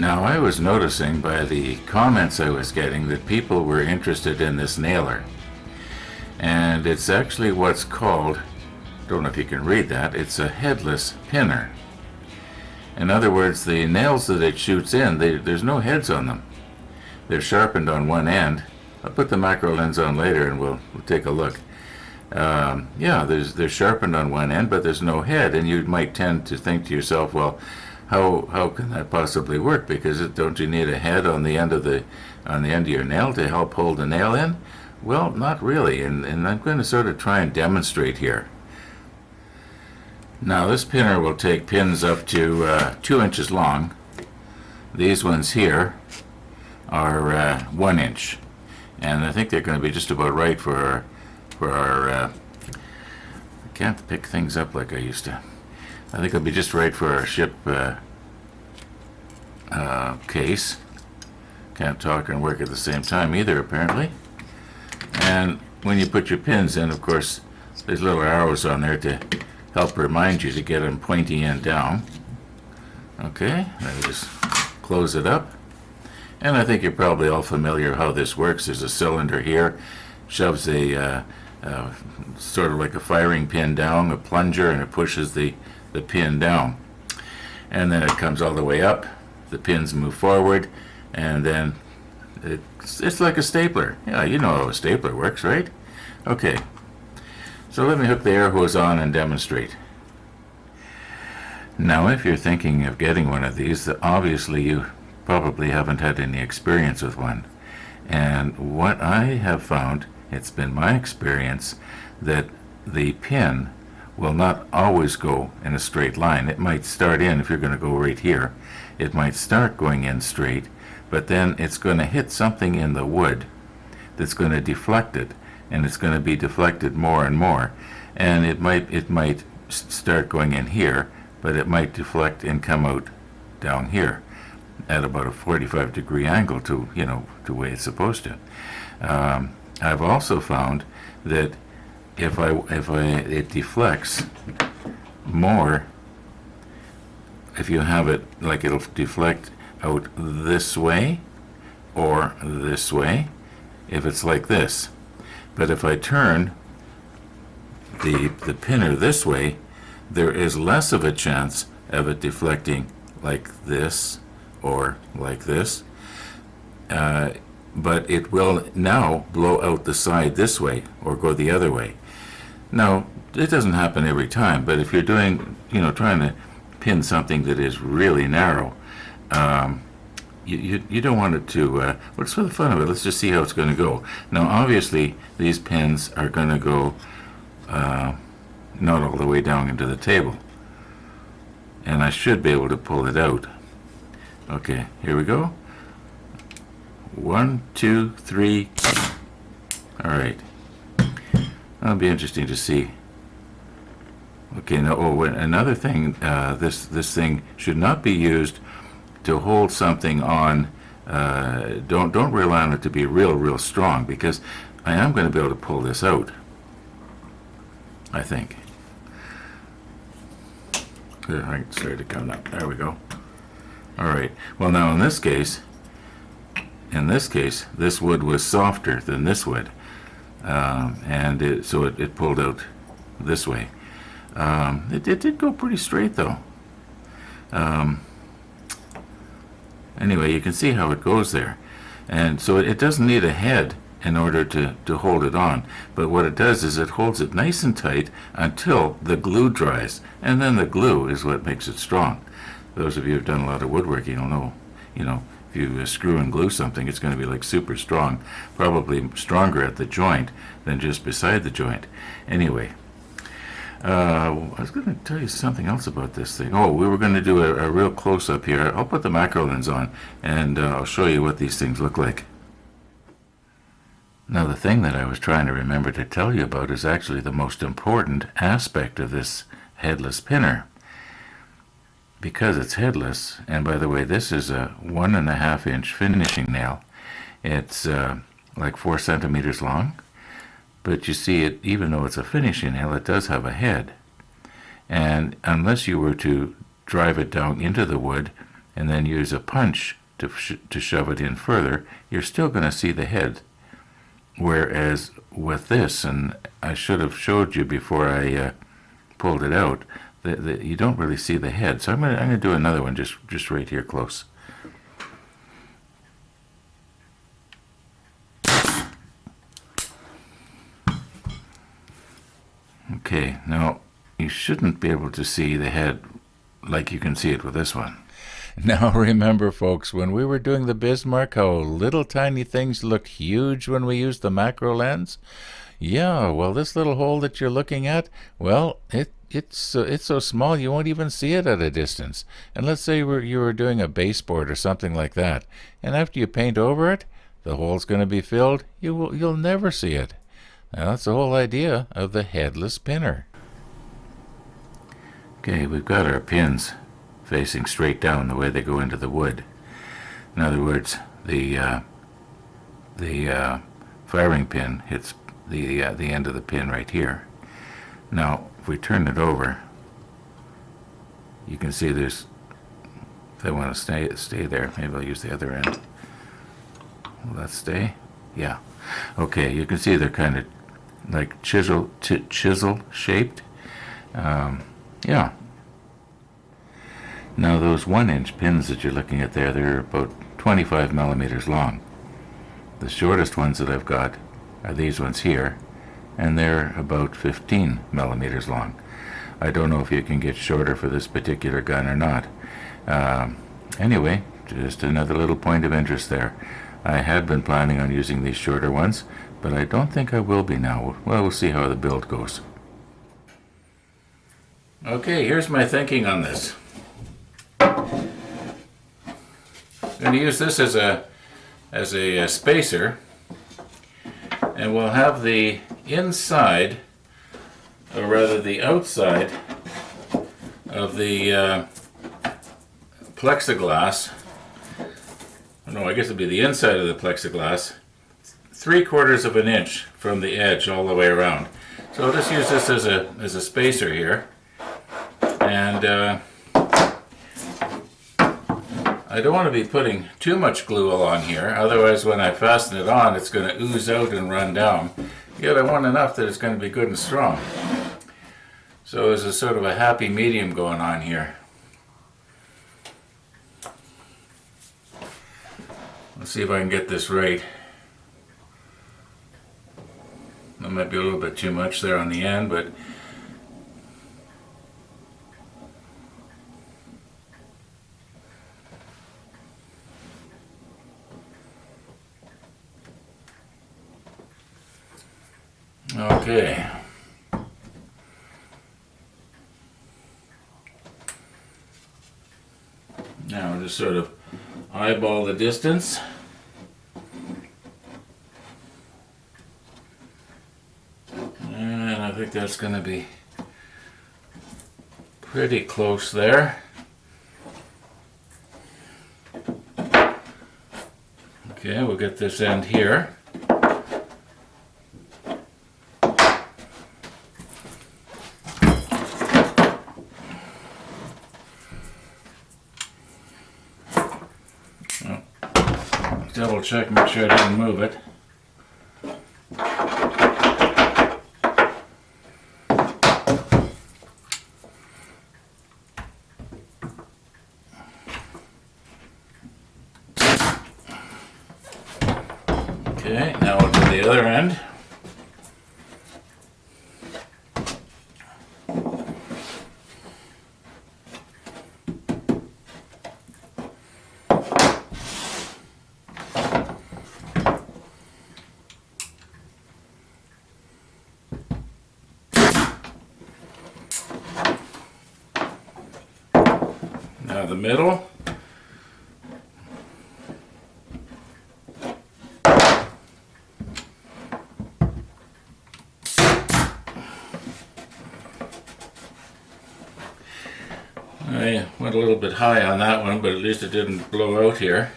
Now, I was noticing by the comments I was getting that people were interested in this nailer. And it's actually what's called, don't know if you can read that, it's a headless pinner. In other words, the nails that it shoots in, there's no heads on them. They're sharpened on one end. I'll put the macro lens on later and we'll take a look. Yeah, they're sharpened on one end, but there's no head, and you might tend to think to yourself, well, how can that possibly work? Because don't you need a head on the end of your nail to help hold the nail in? Well, not really, and I'm going to sort of try and demonstrate here. Now, this pinner will take pins up to 2 inches long. These ones here are 1 inch, and I think they're going to be just about right for our I can't pick things up like I used to. I think it'll be just right for our ship case. Can't talk and work at the same time either, apparently. And when you put your pins in, of course, there's little arrows on there to help remind you to get them pointy end down. Okay, let me just close it up. And I think you're probably all familiar how this works. There's a cylinder here, shoves a sort of like a firing pin down, a plunger, and it pushes the pin down. And then it comes all the way up, the pins move forward, and then it's like a stapler. Yeah, you know how a stapler works, right? Okay, so let me hook the air hose on and demonstrate. Now, if you're thinking of getting one of these, obviously you probably haven't had any experience with one. And what I have found, it's been my experience, that the pin will not always go in a straight line. It might start in, if you're going to go right here, it might start going in straight, but then it's going to hit something in the wood that's going to deflect it, and it's going to be deflected more and more. And it might start going in here, but it might deflect and come out down here at about a 45-degree angle to the way it's supposed to. I've also found that if it deflects more, if you have it like it'll deflect out this way or this way, if it's like this. But if I turn the pinner this way, there is less of a chance of it deflecting like this or like this. But it will now blow out the side this way or go the other way. Now, it doesn't happen every time, but if you're doing, trying to pin something that is really narrow, you don't want it to, what's for the fun of it? Let's just see how it's going to go. Now, obviously, these pins are going to go not all the way down into the table. And I should be able to pull it out. Okay, here we go. 1, 2, 3. All right. That'll be interesting to see. Okay, now, another thing, this thing should not be used to hold something on. Don't rely on it to be real strong, because I am going to be able to pull this out, I think. I started to come up. There we go. All right. Well, now in this case, this wood was softer than this wood, and so it pulled out this way. It did go pretty straight though. Anyway, you can see how it goes there, and so it doesn't need a head in order to hold it on, but what it does is it holds it nice and tight until the glue dries, and then the glue is what makes it strong. Those of you who've done a lot of woodworking will know, if you screw and glue something, it's going to be like super strong, probably stronger at the joint than just beside the joint. Anyway, I was going to tell you something else about this thing. Oh, we were going to do a real close-up here. I'll put the macro lens on, and I'll show you what these things look like. Now, the thing that I was trying to remember to tell you about is actually the most important aspect of this headless pinner. Because it's headless, and by the way, this is a 1.5 inch finishing nail. It's like 4 centimeters long, but you see it, even though it's a finishing nail, it does have a head. And unless you were to drive it down into the wood, and then use a punch to shove it in further, you're still going to see the head. Whereas with this, and I should have showed you before I pulled it out, you don't really see the head. So I'm gonna do another one just right here close. Okay, now you shouldn't be able to see the head like you can see it with this one. Now remember, folks, when we were doing the Bismarck, how little tiny things look huge when we use the macro lens? Yeah, well, this little hole that you're looking at, well, it's so small you won't even see it at a distance. And let's say you were doing a baseboard or something like that, and after you paint over it, the hole's going to be filled. You'll never see it. Now, that's the whole idea of the headless pinner. Okay, we've got our pins facing straight down the way they go into the wood. In other words, the firing pin hits the end of the pin right here. Now, if we turn it over, you can see there's, if they want to stay there, maybe I'll use the other end. Will that stay? Yeah. Okay, you can see they're kind of like chisel shaped. Yeah. Now those 1-inch pins that you're looking at there, they're about 25 millimeters long. The shortest ones that I've got are these ones here, and they're about 15 millimeters long. I don't know if you can get shorter for this particular gun or not. Anyway, just another little point of interest there. I had been planning on using these shorter ones, but I don't think I will be now. Well, we'll see how the build goes. Okay, here's my thinking on this. I'm going to use this as a spacer, and we'll have the inside, or rather the outside of the plexiglass. No, I guess it'd be the inside of the plexiglass, 3/4 of an inch from the edge all the way around. So I'll just use this as a spacer here, and I don't want to be putting too much glue on here, otherwise when I fasten it on it's going to ooze out and run down. Yet I want enough that it's going to be good and strong. So there's a sort of a happy medium going on here. Let's see if I can get this right. That might be a little bit too much there on the end, but okay. Now we'll just sort of eyeball the distance. And I think that's going to be pretty close there. Okay, we'll get this end here. Double check, make sure I didn't move it. Okay, now we'll do the other end. Now the middle. I went a little bit high on that one, but at least it didn't blow out here.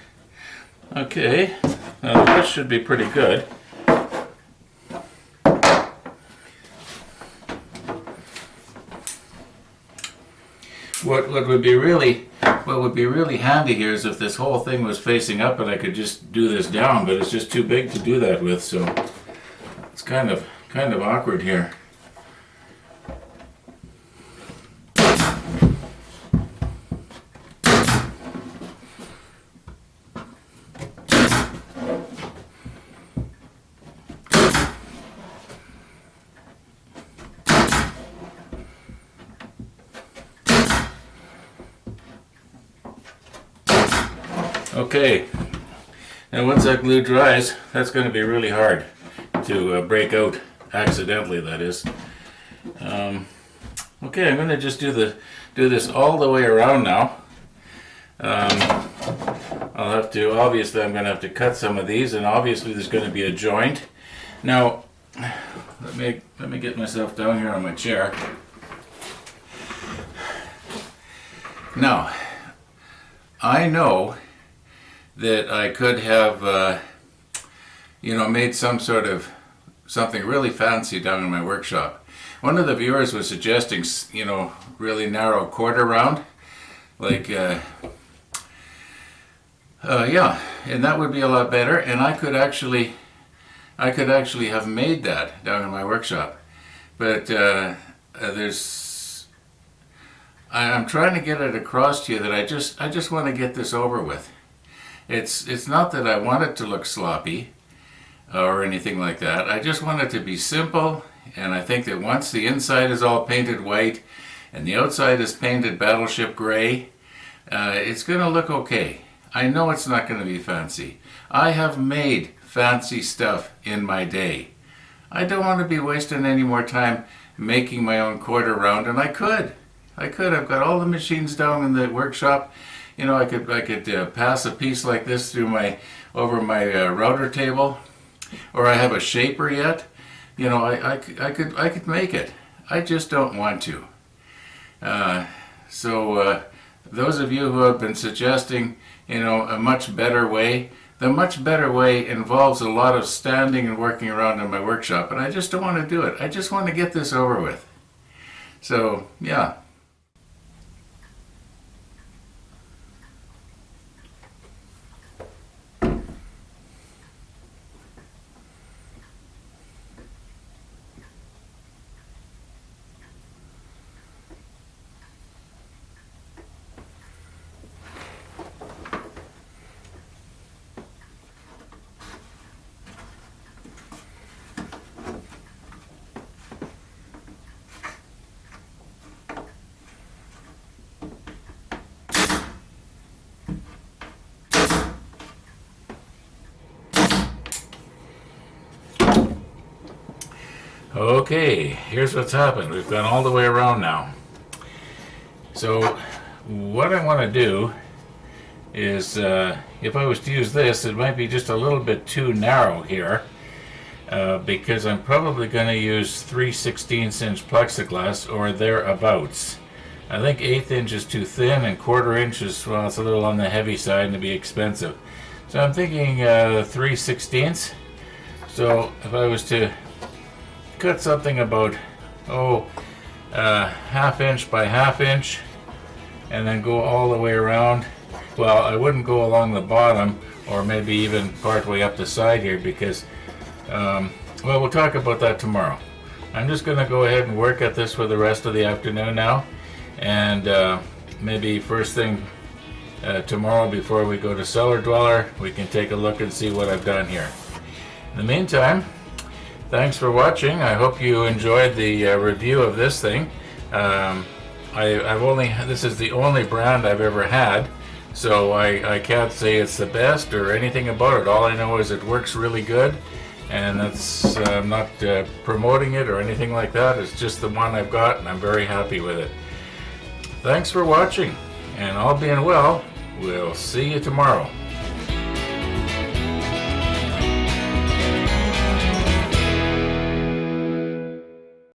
Okay, now the width should be pretty good. what would be really handy here is if this whole thing was facing up and I could just do this down, but it's just too big to do that with, so it's kind of awkward here. Okay, now once that glue dries, that's going to be really hard to break out accidentally, that is. Okay, I'm going to just do this all the way around now. Obviously I'm going to have to cut some of these, and obviously there's going to be a joint. Now, let me get myself down here on my chair. Now, I know that I could have, made something really fancy down in my workshop. One of the viewers was suggesting, really narrow quarter round, like, and that would be a lot better. And I could actually have made that down in my workshop, but I'm trying to get it across to you that I just want to get this over with. It's not that I want it to look sloppy or anything like that. I just want it to be simple, and I think that once the inside is all painted white and the outside is painted battleship gray, it's going to look okay. I know it's not going to be fancy. I have made fancy stuff in my day. I don't want to be wasting any more time making my own quarter round, and I could. I've got all the machines down in the workshop. I could pass a piece like this over my router table, or I have a shaper yet. I could make it. I just don't want to. So those of you who have been suggesting, a much better way, the much better way involves a lot of standing and working around in my workshop, and I just don't want to do it. I just want to get this over with. So, yeah. Okay, here's what's happened. We've gone all the way around now. So what I want to do is, if I was to use this, it might be just a little bit too narrow here, because I'm probably going to use 3/16" plexiglass or thereabouts. I think 1/8 inch is too thin, and 1/4 inch is, well, it's a little on the heavy side and to be expensive. So I'm thinking 3/16. So if I was to cut something about 1/2 inch by 1/2 inch, and then go all the way around. Well, I wouldn't go along the bottom, or maybe even part way up the side here, because we'll talk about that tomorrow. I'm just going to go ahead and work at this for the rest of the afternoon now, and maybe first thing tomorrow before we go to Cellar Dweller, we can take a look and see what I've done here. In the meantime, thanks for watching. I hope you enjoyed the review of this thing. This is the only brand I've ever had, so I can't say it's the best or anything about it. All I know is it works really good, and that's I'm not promoting it or anything like that. It's just the one I've got, and I'm very happy with it. Thanks for watching, and all being well, we'll see you tomorrow.